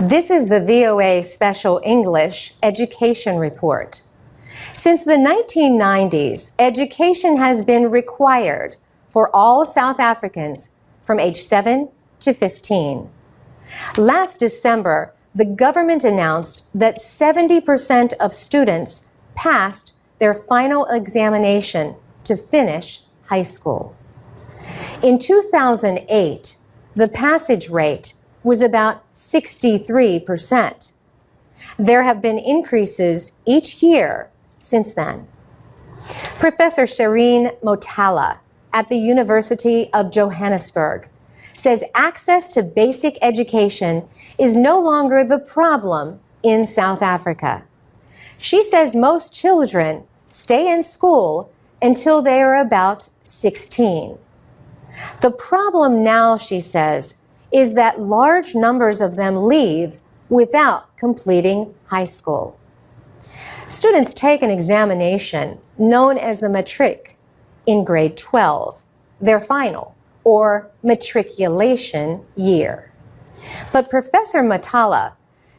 This is the VOA Special English Education Report. Since the 1990s, education has been required for all South Africans from age 7 to 15. Last December, the government announced that 70% of students passed their final examination to finish high school. In 2008, the passage rate was about 63%. There have been increases each year since then. Professor Shireen Motala at the University of Johannesburg says access to basic education is no longer the problem in South Africa. She says most children stay in school until they are about 16. The problem now, she says, is that large numbers of them leave without completing high school. Students take an examination known as the matric in grade 12, their final or matriculation year. But Professor Matala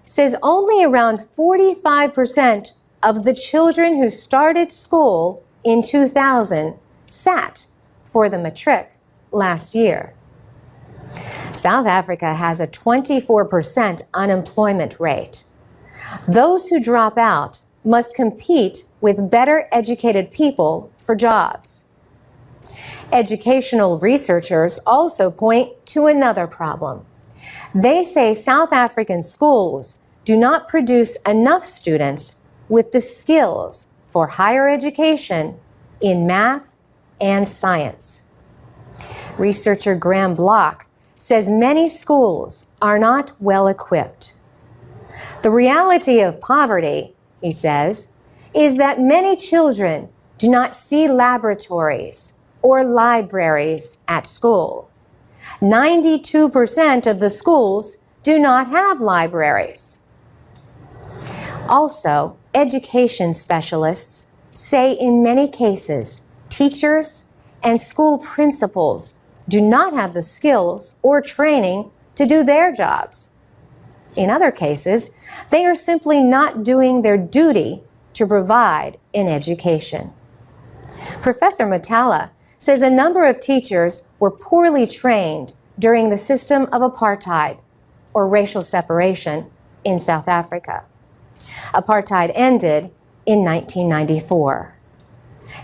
says only around 45% of the children who started school in 2000 sat for the matric last year. South Africa has a 24% unemployment rate. Those who drop out must compete with better educated people for jobs. Educational researchers also point to another problem. They say South African schools do not produce enough students with the skills for higher education in math and science. Researcher Graham Block says many schools are not well equipped. The reality of poverty, he says, is that many children do not see laboratories or libraries at school. 92% of the schools do not have libraries. Also, education specialists say in many cases, teachers and school principals do not have the skills or training to do their jobs. In other cases, they are simply not doing their duty to provide an education. Professor Matala says a number of teachers were poorly trained during the system of apartheid or racial separation in South Africa. Apartheid ended in 1994.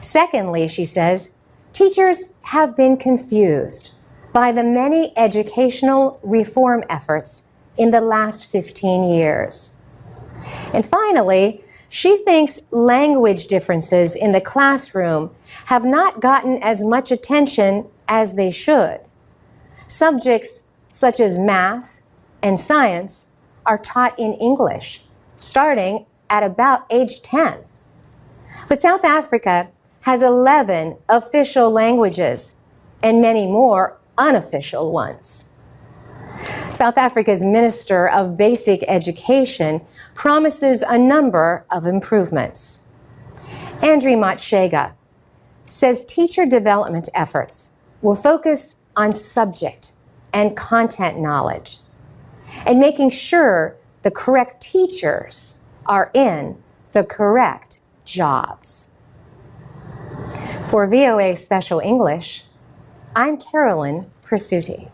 Secondly, she says, teachers have been confused by the many educational reform efforts in the last 15 years. And finally, she thinks language differences in the classroom have not gotten as much attention as they should. Subjects such as math and science are taught in English, starting at about age 10. But South Africa has 11 official languages and many more unofficial ones. South Africa's Minister of Basic Education promises a number of improvements. Andri Matshega says teacher development efforts will focus on subject and content knowledge and making sure the correct teachers are in the correct jobs. For VOA Special English, I'm Carolyn Prasuti.